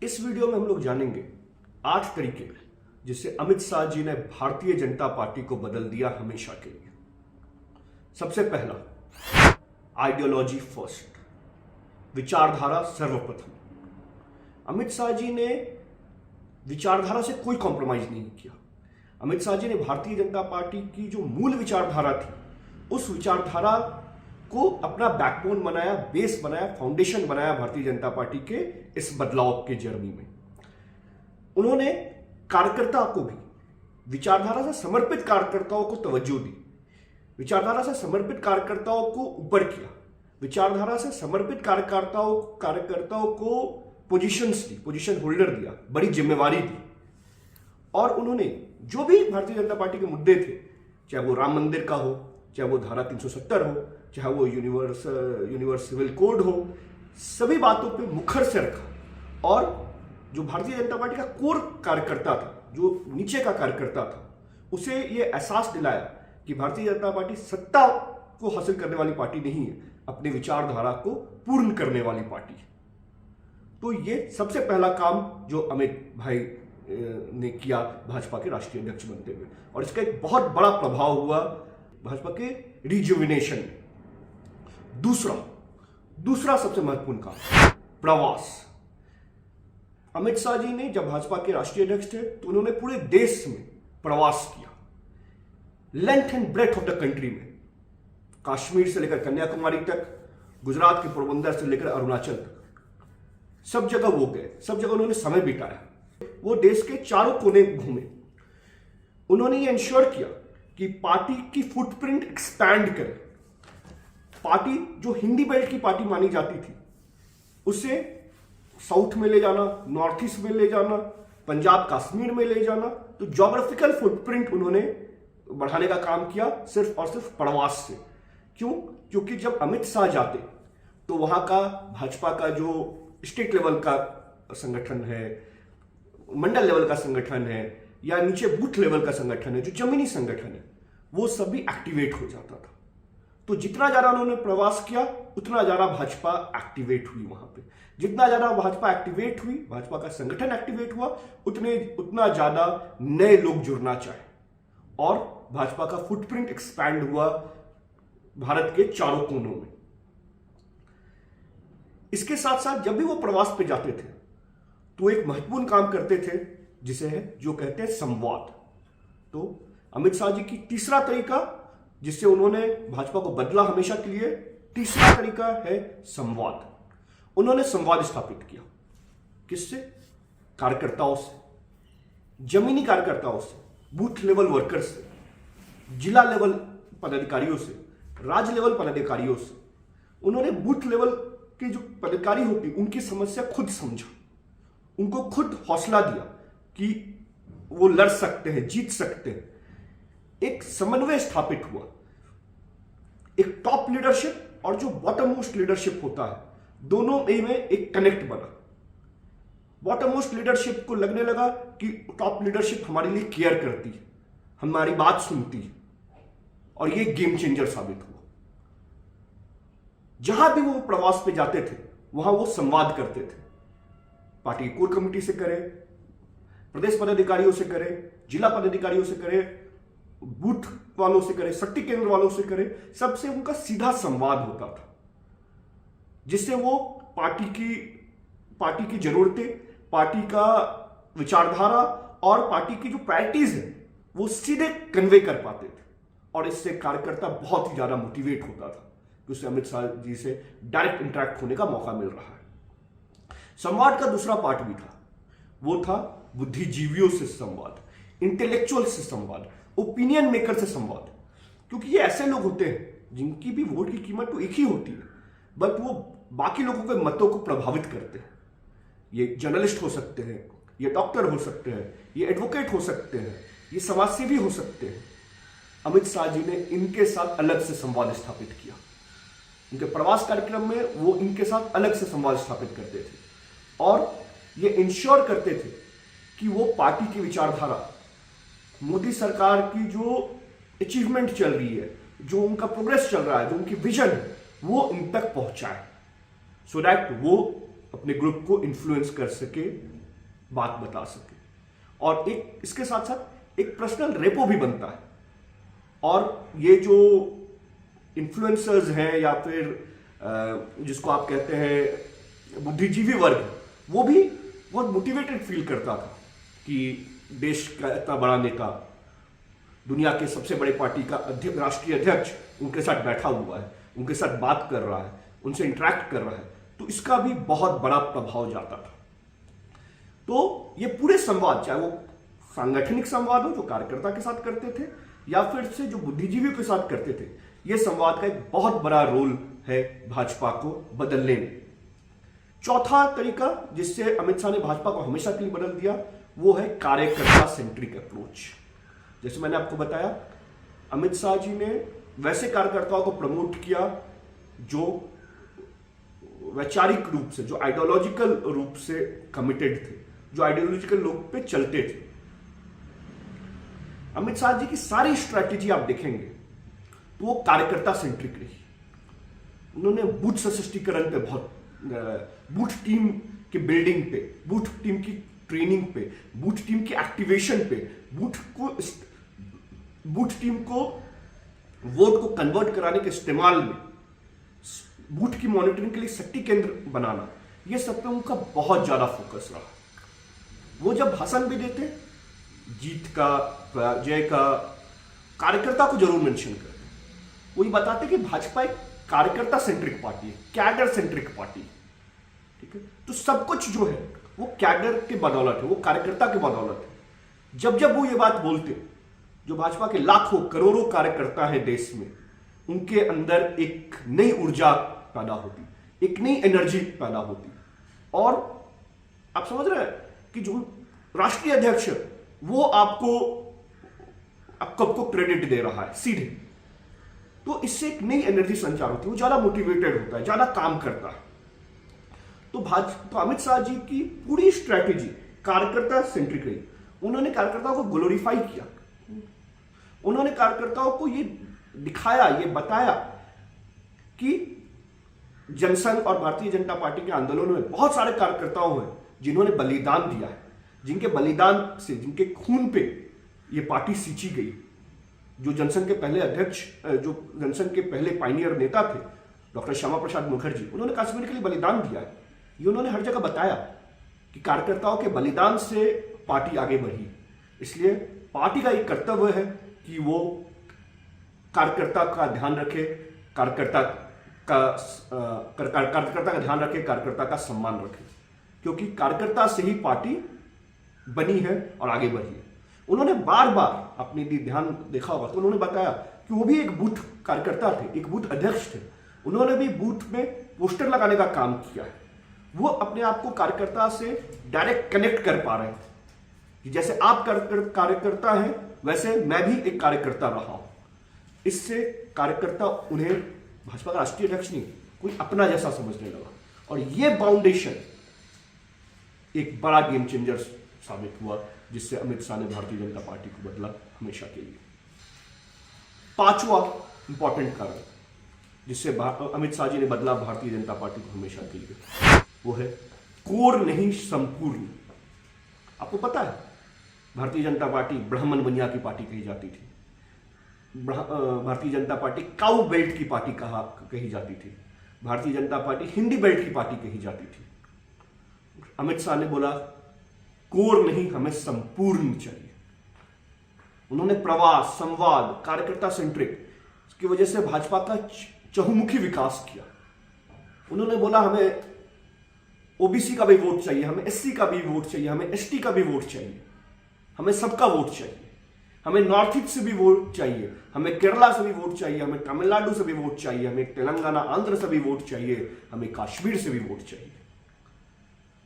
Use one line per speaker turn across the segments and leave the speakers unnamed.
इस वीडियो में हम लोग जानेंगे 8 तरीके जिससे अमित शाह जी ने भारतीय जनता पार्टी को बदल दिया हमेशा के लिए। सबसे पहला, आइडियोलॉजी फर्स्ट, विचारधारा सर्वप्रथम। अमित शाह जी ने विचारधारा से कोई कॉम्प्रोमाइज नहीं किया। अमित शाह जी ने भारतीय जनता पार्टी की जो मूल विचारधारा थी, उस विचारधारा को अपना बैकबोन बनाया, बेस बनाया, फाउंडेशन बनाया भारतीय जनता पार्टी के इस बदलाव के जर्नी में। उन्होंने कार्यकर्ता को भी विचारधारा से समर्पित कार्यकर्ताओं को तवज्जो दी, विचारधारा से समर्पित कार्यकर्ताओं को ऊपर किया, विचारधारा से समर्पित कार्यकर्ताओं को पोजीशंस दी, पोजीशन होल्डर दिया, बड़ी जिम्मेवारी दी। और उन्होंने जो भी भारतीय जनता पार्टी के मुद्दे थे, चाहे वो राम मंदिर का हो, चाहे वो धारा 370 हो, चाहे वो यूनिवर्स सिविल कोड हो, सभी बातों पे मुखर से रखा। और जो भारतीय जनता पार्टी का कोर कार्यकर्ता था, जो नीचे का कार्यकर्ता था, उसे ये एहसास दिलाया कि भारतीय जनता पार्टी सत्ता को हासिल करने वाली पार्टी नहीं है, अपने विचारधारा को पूर्ण करने वाली पार्टी है। तो ये सबसे पहला काम जो अमित भाई ने किया भाजपा के राष्ट्रीय अध्यक्ष बनते हुए, और इसका एक बहुत बड़ा प्रभाव हुआ भाजपा के रिजुविनेशन में। दूसरा सबसे महत्वपूर्ण काम, प्रवास। अमित शाह जी ने जब भाजपा के राष्ट्रीय अध्यक्ष थे तो उन्होंने पूरे देश में प्रवास किया, length and breadth of the country में, कश्मीर से लेकर कन्याकुमारी तक, गुजरात के पोरबंदर से लेकर अरुणाचल तक, सब जगह वो गए, सब जगह उन्होंने समय बिताया। वो देश के चारों कोने घूमे। उन्होंने ये इंश्योर किया कि पार्टी की फुटप्रिंट एक्सपैंड करे। पार्टी जो हिंदी बेल्ट की पार्टी मानी जाती थी, उसे साउथ में ले जाना, नॉर्थ ईस्ट में ले जाना, पंजाब कश्मीर में ले जाना। तो ज्योग्राफिकल फुटप्रिंट उन्होंने बढ़ाने का काम किया, सिर्फ और सिर्फ प्रवास से। क्यों? क्योंकि जब अमित शाह जाते तो वहां का भाजपा का जो स्टेट लेवल का संगठन है, मंडल लेवल का संगठन है, या नीचे बूथ लेवल का संगठन है, जो जमीनी संगठन है, वो सभी एक्टिवेट हो जाता था। तो जितना ज्यादा उन्होंने प्रवास किया, उतना ज्यादा भाजपा एक्टिवेट हुई वहां पे। जितना ज्यादा भाजपा एक्टिवेट हुई, भाजपा का संगठन एक्टिवेट हुआ, उतना ज्यादा नए लोग जुड़ना चाहे, और भाजपा का फुटप्रिंट एक्सपैंड हुआ भारत के चारों कोनों में। इसके साथ साथ जब भी वो प्रवास पे जाते थे तो एक महत्वपूर्ण काम करते थे, जिसे है जो कहते हैं संवाद। तो अमित शाह जी की तीसरा तरीका जिससे उन्होंने भाजपा को बदला हमेशा के लिए, तीसरा तरीका है संवाद। उन्होंने संवाद स्थापित किया। किससे? कार्यकर्ताओं से, जमीनी कार्यकर्ताओं से, बूथ लेवल वर्कर्स से, जिला लेवल पदाधिकारियों से, राज्य लेवल पदाधिकारियों से। उन्होंने बूथ लेवल के जो पदाधिकारी होते, उनकी समस्या खुद समझा, उनको खुद हौसला दिया कि वो लड़ सकते हैं, जीत सकते हैं। एक समन्वय स्थापित हुआ, एक टॉप लीडरशिप और जो बॉटम मोस्ट लीडरशिप होता है, दोनों में एक कनेक्ट बना। बॉटम मोस्ट लीडरशिप को लगने लगा कि टॉप लीडरशिप हमारे लिए केयर करती है, हमारी बात सुनती है, और ये गेम चेंजर साबित हुआ। जहां भी वो प्रवास पे जाते थे, वहां वो संवाद करते थे। पार्टी कोर कमेटी से करे, प्रदेश पदाधिकारियों से करे, जिला पदाधिकारियों से करे, बूथ वालों से करे, शक्ति केंद्र वालों से करे, सबसे उनका सीधा संवाद होता था, जिससे वो पार्टी की जरूरतें, पार्टी का विचारधारा और पार्टी की जो प्रायोरिटीज है, वो सीधे कन्वे कर पाते थे। और इससे कार्यकर्ता बहुत ही ज्यादा मोटिवेट होता था कि उससे अमित शाह जी से डायरेक्ट इंटरेक्ट होने का मौका मिल रहा है। संवाद का दूसरा पार्ट भी था, वो था बुद्धिजीवियों से संवाद, इंटेलेक्चुअल से संवाद, ओपिनियन मेकर से संवाद। क्योंकि ये ऐसे लोग होते हैं जिनकी भी वोट की कीमत तो एक ही होती है, बट वो बाकी लोगों के मतों को प्रभावित करते हैं। ये जर्नलिस्ट हो सकते हैं, ये डॉक्टर हो सकते हैं, ये एडवोकेट हो सकते हैं, ये समाजसेवी हो सकते हैं। अमित शाह जी ने इनके साथ अलग से संवाद स्थापित किया। उनके प्रवास कार्यक्रम में वो इनके साथ अलग से संवाद स्थापित करते थे, और ये इंश्योर करते थे कि वो पार्टी की विचारधारा, मोदी सरकार की जो अचीवमेंट चल रही है, जो उनका प्रोग्रेस चल रहा है, जो उनकी विजन है, वो इन तक पहुंचाए, सो दैट वो अपने ग्रुप को इन्फ्लुएंस कर सके, बात बता सके, और एक इसके साथ साथ एक पर्सनल रेपो भी बनता है। और ये जो इन्फ्लुएंसर्स हैं या फिर जिसको आप कहते हैं बुद्धिजीवी वर्ग, वो भी बहुत मोटिवेटेड फील करता था कि देश का इतना बड़ा नेता, दुनिया के सबसे बड़े पार्टी का राष्ट्रीय अध्यक्ष उनके साथ बैठा हुआ है, उनके साथ बात कर रहा है, उनसे इंटरेक्ट कर रहा है, तो इसका भी बहुत बड़ा प्रभाव जाता था। तो ये पूरे संवाद, चाहे वो सांगठनिक संवाद हो जो कार्यकर्ता के साथ करते थे या फिर से जो बुद्धिजीवियों के साथ करते थे, ये संवाद का एक बहुत बड़ा रोल है भाजपा को बदलने में। चौथा तरीका जिससे अमित शाह ने भाजपा को हमेशा के लिए बदल दिया, वो है कार्यकर्ता सेंट्रिक अप्रोच। जैसे मैंने आपको बताया, अमित शाह जी ने वैसे कार्यकर्ताओं को प्रमोट किया जो वैचारिक रूप से, जो आइडियोलॉजिकल रूप से कमिटेड थे, जो आइडियोलॉजिकल रूप पे चलते थे। अमित शाह जी की सारी स्ट्रैटेजी आप देखेंगे तो वो कार्यकर्ता सेंट्रिक रही। उन्होंने बूथ सशक्तिकरण पे बहुत, बूथ टीम की बिल्डिंग पे, बूथ टीम की ट्रेनिंग पे, बूथ टीम की एक्टिवेशन पे, बूथ टीम को वोट को कन्वर्ट कराने के इस्तेमाल में, बूथ की मॉनिटरिंग के लिए शक्ति केंद्र बनाना, ये सब पे उनका बहुत ज्यादा फोकस रहा। वो जब भाषण भी देते, जीत का, पराजय का, कार्यकर्ता को जरूर मेंशन करते। वो ये बताते कि भाजपा एक कार्यकर्ता सेंट्रिक पार्टी है, कैडर सेंट्रिक पार्टी है, ठीक है। तो सब कुछ जो है वो कैडर के बदौलत है, वो कार्यकर्ता के बदौलत है। जब जब वो ये बात बोलते, जो भाजपा के लाखों करोड़ों कार्यकर्ता है देश में, उनके अंदर एक नई ऊर्जा पैदा होती, एक नई एनर्जी पैदा होती। और आप समझ रहे हैं कि जो राष्ट्रीय अध्यक्ष वो आपको क्रेडिट दे रहा है सीधे, तो इससे एक नई एनर्जी संचार होती है, वो ज्यादा मोटिवेटेड होता है, ज्यादा काम करता है। तो अमित शाह जी की पूरी स्ट्रैटेजी कार्यकर्ता सेंट्रिक रही। उन्होंने कार्यकर्ताओं को ग्लोरीफाई किया, उन्होंने कार्यकर्ताओं को ये दिखाया, ये बताया कि जनसंघ और भारतीय जनता पार्टी के आंदोलनों में बहुत सारे कार्यकर्ताओं हैं जिन्होंने बलिदान दिया है, जिनके बलिदान से, जिनके खून पे ये पार्टी सींची गई। जो जनसंघ के पहले अध्यक्ष, जो जनसंघ के पहले पायनियर नेता थे डॉक्टर श्यामा प्रसाद मुखर्जी, उन्होंने कश्मीर के लिए बलिदान दिया है। ये उन्होंने हर जगह बताया कि कार्यकर्ताओं के बलिदान से पार्टी आगे बढ़ी। इसलिए पार्टी का एक कर्तव्य है कि वो कार्यकर्ता का ध्यान रखे, कार्यकर्ता का ध्यान रखे, कार्यकर्ता का सम्मान रखे, क्योंकि कार्यकर्ता से ही पार्टी बनी है और आगे बढ़ी है। उन्होंने बार बार अपने ध्यान देखा होगा तो उन्होंने बताया कि वो भी एक बूथ कार्यकर्ता थे, एक बूथ अध्यक्ष थे। उन्होंने भी बूथ में पोस्टर लगाने का काम किया है। वो अपने आप को कार्यकर्ता से डायरेक्ट कनेक्ट कर पा रहे हैं कि जैसे आप कार्यकर्ता हैं वैसे मैं भी एक कार्यकर्ता रहा हूं। इससे कार्यकर्ता उन्हें भाजपा का राष्ट्रीय अध्यक्ष नहीं, कोई अपना जैसा समझने लगा। और ये फाउंडेशन एक बड़ा गेम चेंजर साबित हुआ, जिससे अमित शाह ने भारतीय जनता पार्टी को बदला हमेशा के लिए। पांचवा इंपॉर्टेंट कारण जिससे अमित शाह जी ने बदला भारतीय जनता पार्टी को हमेशा के लिए, वो है कोर नहीं संपूर्ण। आपको पता है भारतीय जनता पार्टी ब्राह्मण बनिया की पार्टी कही जाती थी, Bharatiya Janata party cow belt की पार्टी कही जाती थी, भारतीय जनता पार्टी हिंदी बेल्ट की पार्टी कही जाती थी। अमित शाह ने बोला कोर नहीं, हमें संपूर्ण चाहिए। उन्होंने प्रवास, संवाद, कार्यकर्ता सेंट्रिक की वजह से भाजपा का चहुमुखी विकास किया। उन्होंने बोला हमें ओबीसी का भी वोट चाहिए, हमें एससी का भी वोट चाहिए, हमें एसटी का भी वोट चाहिए, हमें सबका वोट चाहिए, हमें नॉर्थ ईस्ट से भी वोट चाहिए, हमें केरला से भी वोट चाहिए, हमें तमिलनाडु से भी वोट चाहिए, हमें तेलंगाना आंध्र से भी वोट चाहिए, हमें कश्मीर से भी वोट चाहिए।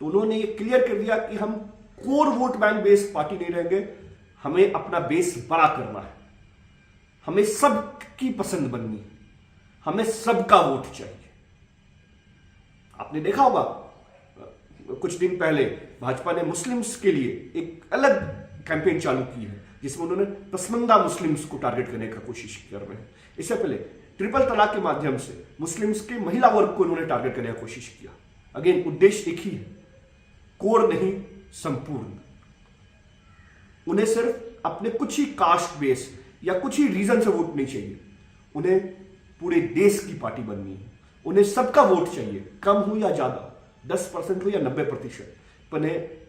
तो उन्होंने ये क्लियर कर दिया कि हम core vote bank based party नहीं रहेंगे, हमें अपना बेस बड़ा करना है, हमें सबकी पसंद बननी है, हमें सबका वोट चाहिए। आपने देखा होगा कुछ दिन पहले भाजपा ने मुस्लिम्स के लिए एक अलग कैंपेन चालू की है, जिसमें उन्होंने पसमंदा मुस्लिम्स को टारगेट करने का कोशिश कर रहे हैं। इससे पहले ट्रिपल तलाक के माध्यम से मुस्लिम्स के महिला वर्ग को उन्होंने टारगेट करने का कोशिश किया। अगेन उद्देश्य एक ही है, कोर नहीं संपूर्ण। उन्हें सिर्फ अपने कुछ ही कास्ट बेस या कुछ ही रीजन से वोट नहीं चाहिए, उन्हें पूरे देश की पार्टी बननी है। उन्हें सबका वोट चाहिए, कम हो या ज्यादा, 10% हो या 90%,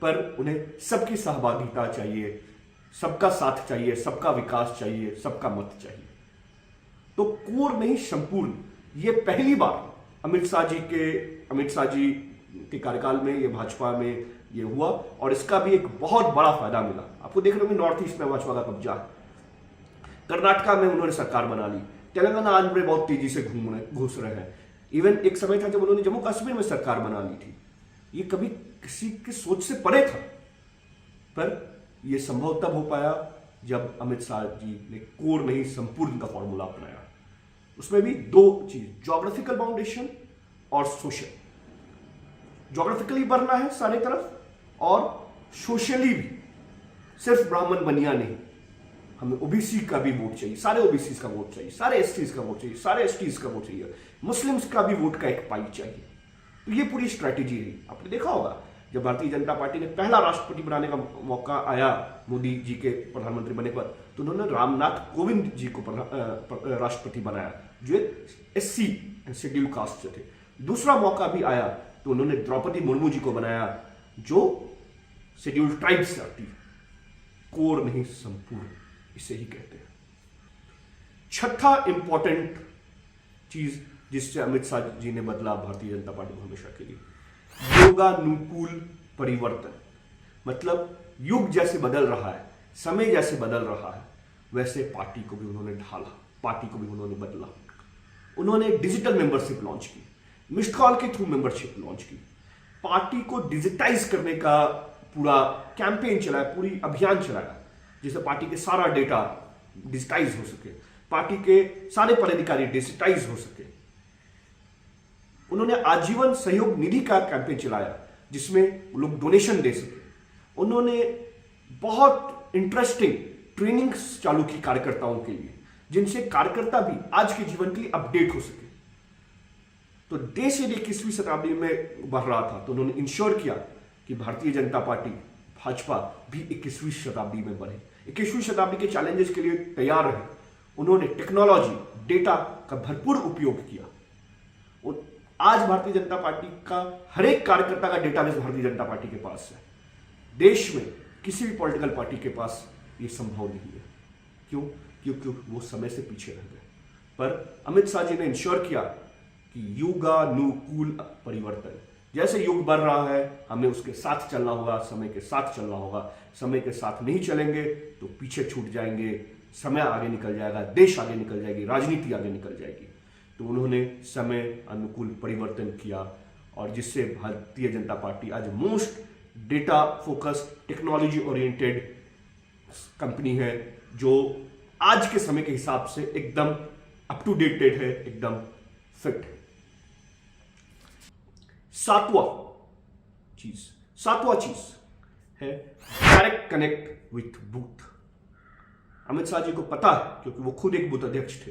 पर उन्हें सबकी सहभागिता चाहिए, सबका साथ चाहिए, सबका विकास चाहिए, सबका मत चाहिए। तो कोर नहीं संपूर्ण, ये पहली बार अमित शाह जी के कार्यकाल में, ये भाजपा में ये हुआ, और इसका भी एक बहुत बड़ा फायदा मिला। आपको देख रहे हो नॉर्थ ईस्ट में भाजपा का कब्जा है, कर्नाटका में उन्होंने सरकार बना ली, तेलंगाना आज में बहुत तेजी से घुस रहे हैं। इवन एक समय था जब उन्होंने जम्मू कश्मीर में सरकार बना ली थी। ये कभी किसी की सोच से परे था, पर यह संभव तब हो पाया जब अमित शाह जी ने कोर नहीं संपूर्ण का फॉर्मूला अपनाया। उसमें भी दो चीज, ज्योग्राफिकल बाउंडेशन और सोशल। ज्योग्राफिकली बढ़ना है सारे तरफ, और सोशली भी, सिर्फ ब्राह्मण बनिया नहीं, हमें ओबीसी का भी वोट चाहिए, सारे ओबीसी का वोट चाहिए, सारे एसटीज का वोट चाहिए, सारे एसटीज का वोट चाहिए, मुस्लिम्स का भी वोट का एक पाई चाहिए। तो ये पूरी स्ट्रैटेजी है। आपने देखा होगा जब भारतीय जनता पार्टी ने पहला राष्ट्रपति बनाने का मौका आया मोदी जी के प्रधानमंत्री बनने पर, तो उन्होंने रामनाथ कोविंद जी को राष्ट्रपति बनाया, जो एससी शेड्यूल कास्ट से थे। दूसरा मौका भी आया तो उन्होंने द्रौपदी मुर्मू जी को बनाया, जो शेड्यूल ट्राइब से आती है। कोर नहीं संपूर्ण, इसे ही कहते हैं। छठा इंपॉर्टेंट चीज जिससे अमित शाह जी ने बदला भारतीय जनता पार्टी को हमेशा के लिए, योगानुकूल परिवर्तन। मतलब युग जैसे बदल रहा है, समय जैसे बदल रहा है, वैसे पार्टी को भी उन्होंने ढाला, पार्टी को भी उन्होंने बदला। उन्होंने डिजिटल मेंबरशिप लॉन्च की, मिस्ड कॉल के थ्रू मेंबरशिप लॉन्च की, पार्टी को डिजिटाइज करने का पूरा कैंपेन चलाया, पूरी अभियान चलाया, जिससे पार्टी के सारा डेटा डिजिटाइज हो सके, पार्टी के सारे पदाधिकारी डिजिटाइज हो सके। उन्होंने आजीवन सहयोग निधि का कैंपेन चलाया, जिसमें लोग डोनेशन दे सके। उन्होंने बहुत इंटरेस्टिंग ट्रेनिंग्स चालू की कार्यकर्ताओं के लिए, जिनसे कार्यकर्ता भी आज के जीवन के लिए अपडेट हो सके। तो देश यदि 21वीं शताब्दी में बढ़ रहा था, तो उन्होंने इंश्योर किया कि भारतीय जनता पार्टी, भाजपा भी 21वीं शताब्दी में बढ़े, 21वीं शताब्दी के चैलेंजेस के लिए तैयार रहे। उन्होंने टेक्नोलॉजी, डेटा का भरपूर उपयोग किया। आज भारतीय जनता पार्टी का हर एक कार्यकर्ता का डेटाबेस भारतीय जनता पार्टी के पास है। देश में किसी भी पॉलिटिकल पार्टी के पास ये संभव नहीं है। क्यों? क्योंकि वो समय से पीछे रह गए। पर अमित शाह जी ने इंश्योर किया कि युगानुकूल परिवर्तन, जैसे युग बढ़ रहा है हमें उसके साथ चलना होगा, समय के साथ चलना होगा। समय के साथ नहीं चलेंगे तो पीछे छूट जाएंगे, समय आगे निकल जाएगा, देश आगे निकल जाएगी, राजनीति आगे निकल जाएगी। तो उन्होंने समय अनुकूल परिवर्तन किया, और जिससे भारतीय जनता पार्टी आज most data focused, technology oriented company है, जो आज के समय के हिसाब से एकदम अप टू डेटेड है, एकदम फिट है। सातवां चीज है direct connect with booth. Amit Shah ji को पता है, क्योंकि वो खुद एक बूथ अध्यक्ष थे,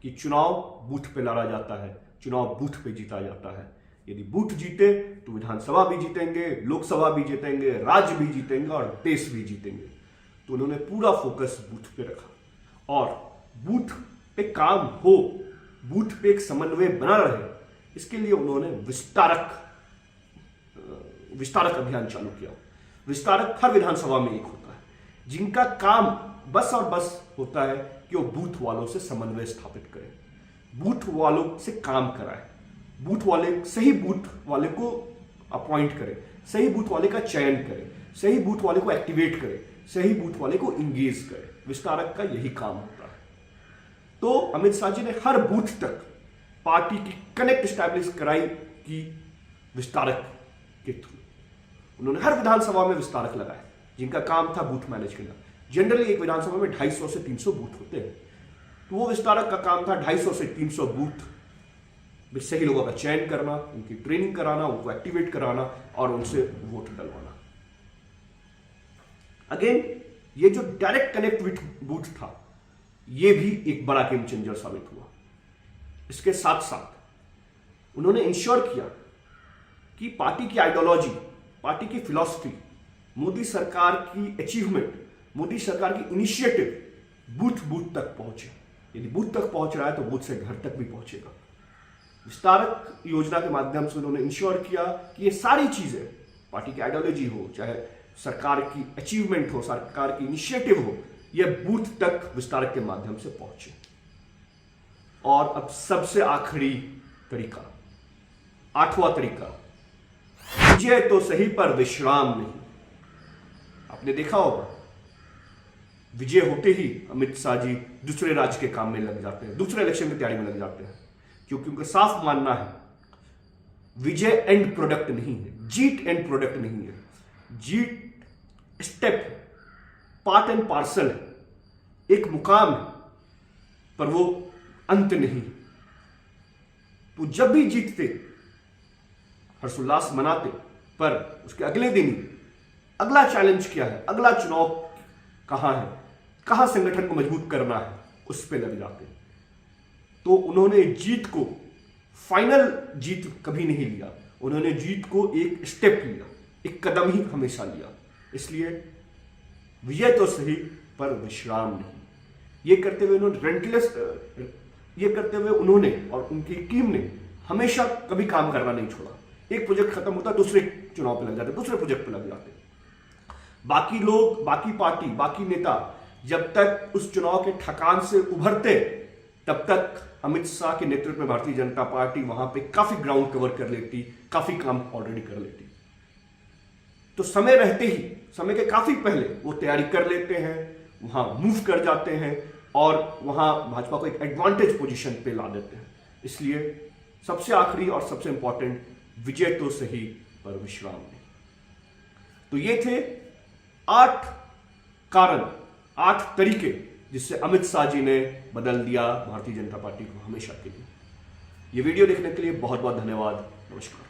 कि चुनाव बूथ पे लड़ा जाता है, चुनाव बूथ पे जीता जाता है। यदि बूथ जीते तो विधानसभा भी जीतेंगे, लोकसभा भी जीतेंगे, राज्य भी जीतेंगे और देश भी जीतेंगे। तो उन्होंने पूरा फोकस बूथ पे रखा, और बूथ पे काम हो, बूथ पे एक समन्वय बना रहे, इसके लिए उन्होंने विस्तारक अभियान चालू किया। विस्तारक हर विधानसभा में एक होता है, जिनका काम बस और बस होता है कि वो बूथ वालों से समन्वय स्थापित करें, बूथ वालों से काम कराए, सही बूथ वाले को अपॉइंट करें, सही बूथ वाले का चयन करें, सही बूथ वाले को एक्टिवेट करें, सही बूथ वाले को इंगेज करें। विस्तारक का यही काम होता है। तो अमित शाह जी ने हर बूथ तक पार्टी की कनेक्ट स्टैब्लिश कराई कि विस्तारक के थ्रू। उन्होंने हर विधानसभा में विस्तारक लगाए, जिनका काम था बूथ मैनेज करना। जनरली एक विधानसभा में 250 से 300 बूथ होते हैं, तो वो विस्तारक का काम था 250 से 300 बूथ में सही लोगों का चयन करना, उनकी ट्रेनिंग कराना, उनको एक्टिवेट कराना और उनसे वोट डलवाना। अगेन, ये जो डायरेक्ट कनेक्ट विथ बूथ था, ये भी एक बड़ा गेम चेंजर साबित हुआ। इसके साथ साथ उन्होंने इंश्योर किया कि पार्टी की आइडियोलॉजी, पार्टी की फिलॉसफी, मोदी सरकार की अचीवमेंट, मोदी सरकार की इनिशिएटिव बूथ बूथ तक पहुंचे। यदि बूथ तक पहुंच रहा है तो बूथ से घर तक भी पहुंचेगा। विस्तारक योजना के माध्यम से उन्होंने इंश्योर किया कि ये सारी चीजें, पार्टी की आइडियोलॉजी हो, चाहे सरकार की अचीवमेंट हो, सरकार की इनिशिएटिव हो, ये बूथ तक विस्तारक के माध्यम से पहुंचे। और अब सबसे आखिरी तरीका, 8वां तरीका, विजय तो सही पर विश्राम नहीं। आपने देखा होगा, विजय होते ही अमित शाह जी दूसरे राज्य के काम में लग जाते हैं, दूसरे इलेक्शन की तैयारी में लग जाते हैं, क्योंकि उनका साफ मानना है विजय एंड प्रोडक्ट नहीं है, जीत एंड प्रोडक्ट नहीं है। जीत स्टेप, पार्ट एंड पार्सल है, एक मुकाम है, पर वो अंत नहीं। तो जब भी जीतते हर्षोल्लास मनाते, पर उसके अगले दिन ही अगला चैलेंज क्या है, अगला चुनाव कहां है, कहां संगठन को मजबूत करना है, उस पर लग जाते। तो उन्होंने जीत को, फाइनल जीत कभी नहीं लिया, उन्होंने जीत को एक स्टेप लिया, एक कदम ही हमेशा लिया। इसलिए विजय तो सही पर विश्राम नहीं। ये करते हुए उन्होंने और उनकी टीम ने हमेशा कभी काम करना नहीं छोड़ा। एक प्रोजेक्ट खत्म होता, दूसरे चुनाव पे लग जाते, दूसरे प्रोजेक्ट पे लग जाते। बाकी लोग, बाकी पार्टी, बाकी नेता जब तक उस चुनाव के थकान से उभरते, तब तक अमित शाह के नेतृत्व में भारतीय जनता पार्टी वहां पे काफी ग्राउंड कवर कर लेती, काफी काम ऑलरेडी कर लेती। तो समय रहते ही, समय के काफी पहले वो तैयारी कर लेते हैं, वहां मूव कर जाते हैं और वहां भाजपा को एक एडवांटेज पोजीशन पे ला देते हैं। इसलिए सबसे आखिरी और सबसे इंपॉर्टेंट, विजय तो सही पर विश्राम नहीं। तो ये थे 8 कारण, 8 तरीके जिससे अमित शाह जी ने बदल दिया भारतीय जनता पार्टी को हमेशा के लिए। ये वीडियो देखने के लिए बहुत बहुत धन्यवाद। नमस्कार।